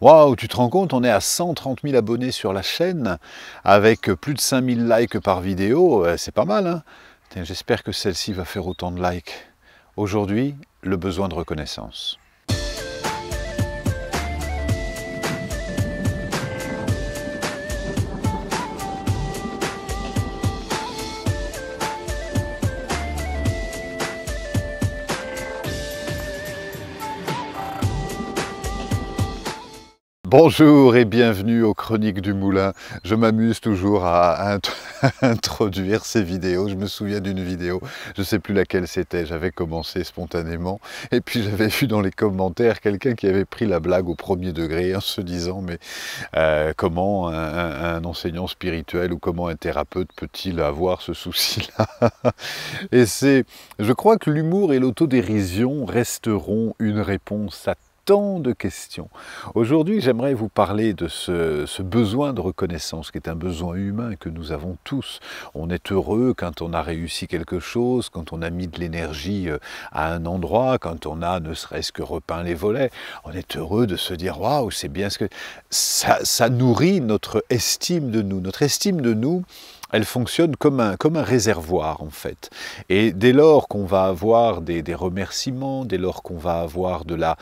Waouh, tu te rends compte, on est à 130 000 abonnés sur la chaîne, avec plus de 5000 likes par vidéo, c'est pas mal, hein? Tiens, j'espère que celle-ci va faire autant de likes. Aujourd'hui, le besoin de reconnaissance. Bonjour et bienvenue aux Chroniques du Moulin. Je m'amuse toujours à introduire ces vidéos. Je me souviens d'une vidéo, je ne sais plus laquelle c'était, j'avais commencé spontanément et puis j'avais vu dans les commentaires quelqu'un qui avait pris la blague au premier degré en se disant mais comment un enseignant spirituel ou comment un thérapeute peut-il avoir ce souci-là? Et je crois que l'humour et l'autodérision resteront une réponse à tant de questions. Aujourd'hui, j'aimerais vous parler de ce besoin de reconnaissance, qui est un besoin humain que nous avons tous. On est heureux quand on a réussi quelque chose, quand on a mis de l'énergie à un endroit, quand on a ne serait-ce que repeint les volets. On est heureux de se dire « Waouh, c'est bien ce que… » Ça nourrit notre estime de nous. Notre estime de nous, elle fonctionne comme un réservoir en fait. Et dès lors qu'on va avoir des remerciements, dès lors qu'on va avoir de la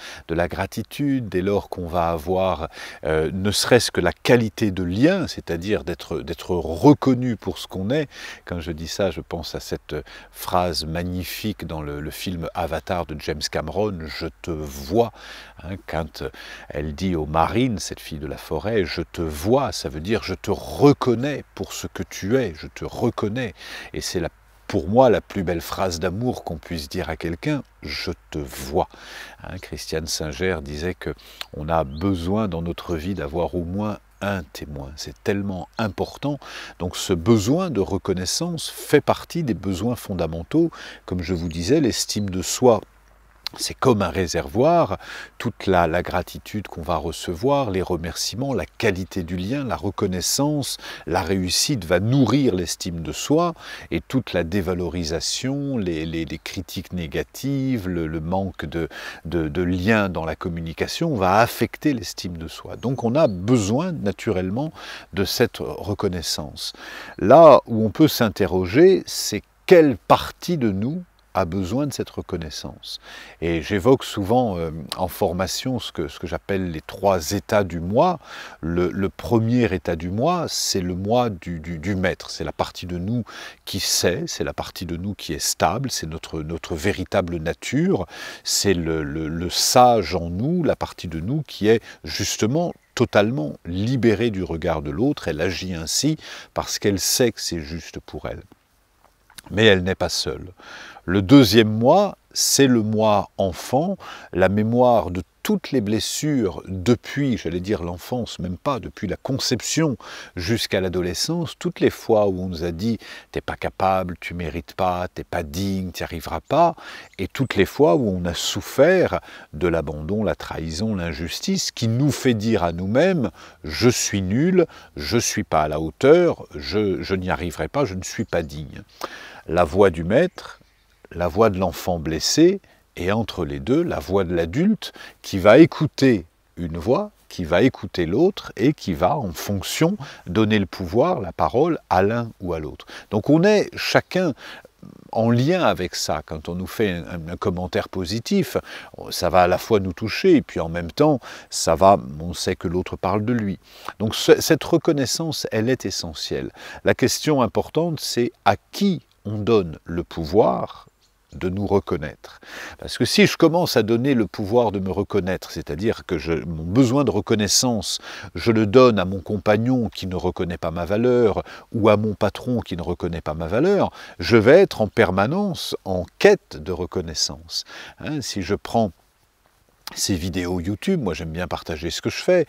gratitude, dès lors qu'on va avoir ne serait-ce que la qualité de lien, c'est-à-dire d'être reconnu pour ce qu'on est. Quand je dis ça, je pense à cette phrase magnifique dans le film Avatar de James Cameron, « Je te vois ». Quand elle dit aux marines, cette fille de la forêt, « Je te vois », ça veut dire « Je te reconnais pour ce que tu es, je te reconnais ». Et c'est pour moi la plus belle phrase d'amour qu'on puisse dire à quelqu'un, « Je te vois ». Christiane Singer disait qu'on a besoin dans notre vie d'avoir au moins un témoin, c'est tellement important. Donc ce besoin de reconnaissance fait partie des besoins fondamentaux. Comme je vous disais, l'estime de soi, c'est comme un réservoir, toute la gratitude qu'on va recevoir, les remerciements, la qualité du lien, la reconnaissance, la réussite va nourrir l'estime de soi et toute la dévalorisation, les critiques négatives, le manque de lien dans la communication va affecter l'estime de soi. Donc on a besoin naturellement de cette reconnaissance. Là où on peut s'interroger, c'est quelle partie de nous a besoin de cette reconnaissance. Et j'évoque souvent en formation ce que j'appelle les 3 états du moi. Le premier état du moi, c'est le moi du maître. C'est la partie de nous qui sait, c'est la partie de nous qui est stable, c'est notre véritable nature, c'est le sage en nous, la partie de nous qui est justement totalement libérée du regard de l'autre. Elle agit ainsi parce qu'elle sait que c'est juste pour elle. Mais elle n'est pas seule. Le deuxième moi, c'est le moi enfant, la mémoire de toutes les blessures depuis, j'allais dire l'enfance, même pas, depuis la conception jusqu'à l'adolescence, toutes les fois où on nous a dit « t'es pas capable, tu mérites pas, t'es pas digne, t'y arriveras pas », et toutes les fois où on a souffert de l'abandon, la trahison, l'injustice, qui nous fait dire à nous-mêmes « je suis nul, je suis pas à la hauteur, je n'y arriverai pas, je ne suis pas digne ». La voix du maître, la voix de l'enfant blessé, et entre les deux, la voix de l'adulte qui va écouter une voix, qui va écouter l'autre et qui va, en fonction, donner le pouvoir, la parole à l'un ou à l'autre. Donc on est chacun en lien avec ça. Quand on nous fait un commentaire positif, ça va à la fois nous toucher et puis en même temps, on sait que l'autre parle de lui. Donc cette reconnaissance, elle est essentielle. La question importante, c'est à qui on donne le pouvoir de nous reconnaître. Parce que si je commence à donner le pouvoir de me reconnaître, c'est-à-dire que mon besoin de reconnaissance, je le donne à mon compagnon qui ne reconnaît pas ma valeur, ou à mon patron qui ne reconnaît pas ma valeur, je vais être en permanence en quête de reconnaissance. Si je prends ces vidéos YouTube, moi j'aime bien partager ce que je fais.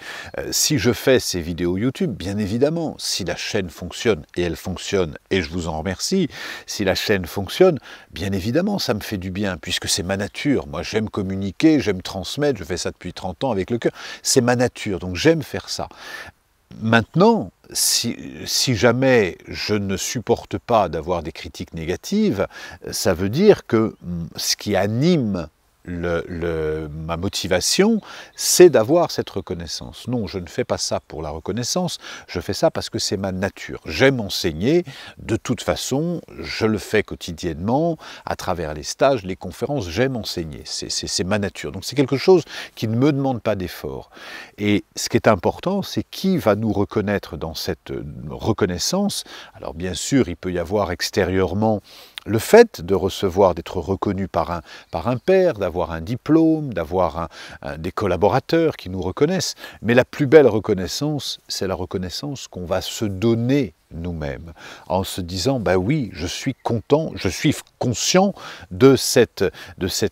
Si je fais ces vidéos YouTube, bien évidemment, si la chaîne fonctionne, et elle fonctionne, et je vous en remercie, si la chaîne fonctionne, bien évidemment ça me fait du bien, puisque c'est ma nature. Moi j'aime communiquer, j'aime transmettre, je fais ça depuis 30 ans avec le cœur, c'est ma nature, donc j'aime faire ça. Maintenant, si jamais je ne supporte pas d'avoir des critiques négatives, ça veut dire que ce qui anime ma motivation, c'est d'avoir cette reconnaissance. Non, je ne fais pas ça pour la reconnaissance, je fais ça parce que c'est ma nature. J'aime enseigner, de toute façon, je le fais quotidiennement, à travers les stages, les conférences, j'aime enseigner, c'est ma nature. Donc c'est quelque chose qui ne me demande pas d'effort. Et ce qui est important, c'est qui va nous reconnaître dans cette reconnaissance. Alors bien sûr, il peut y avoir extérieurement le fait de recevoir, d'être reconnu par un père, d'avoir un diplôme, d'avoir des collaborateurs qui nous reconnaissent. Mais la plus belle reconnaissance, c'est la reconnaissance qu'on va se donner nous-mêmes, en se disant, bah oui, je suis content, je suis conscient de cette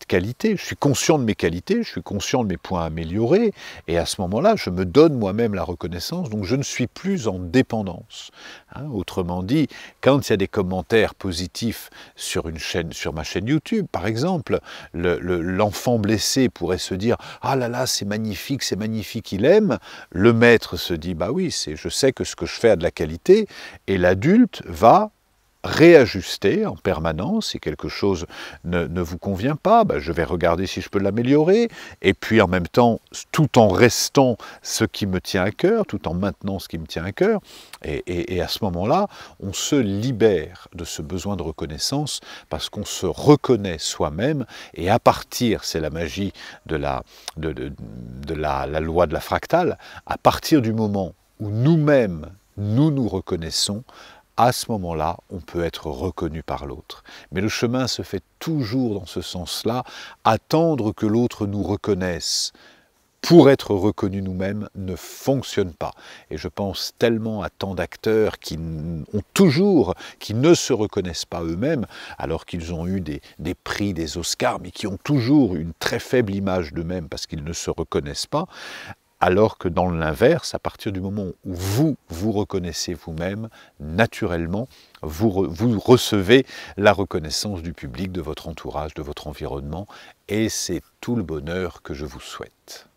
qualité, je suis conscient de mes qualités, je suis conscient de mes points à améliorer, et à ce moment-là, je me donne moi-même la reconnaissance, donc je ne suis plus en dépendance. Hein, autrement dit, quand il y a des commentaires positifs sur une chaîne, sur ma chaîne YouTube, par exemple, l'enfant blessé pourrait se dire « Ah là là, c'est magnifique, il aime », le maître se dit « Bah oui, je sais que ce que je fais a de la qualité », et l'adulte va réajuster en permanence. Si quelque chose ne vous convient pas, ben je vais regarder si je peux l'améliorer, et puis en même temps, tout en restant ce qui me tient à cœur, tout en maintenant ce qui me tient à cœur, et à ce moment-là, on se libère de ce besoin de reconnaissance, parce qu'on se reconnaît soi-même, et à partir, c'est la magie de la loi de la fractale, à partir du moment où nous-mêmes, nous nous reconnaissons, à ce moment-là, on peut être reconnu par l'autre. Mais le chemin se fait toujours dans ce sens-là. Attendre que l'autre nous reconnaisse pour être reconnu nous-mêmes ne fonctionne pas. Et je pense tellement à tant d'acteurs qui ne se reconnaissent pas eux-mêmes, alors qu'ils ont eu des prix, des Oscars, mais qui ont toujours une très faible image d'eux-mêmes parce qu'ils ne se reconnaissent pas. Alors que dans l'inverse, à partir du moment où vous vous reconnaissez vous-même, naturellement, vous recevez la reconnaissance du public, de votre entourage, de votre environnement, et c'est tout le bonheur que je vous souhaite.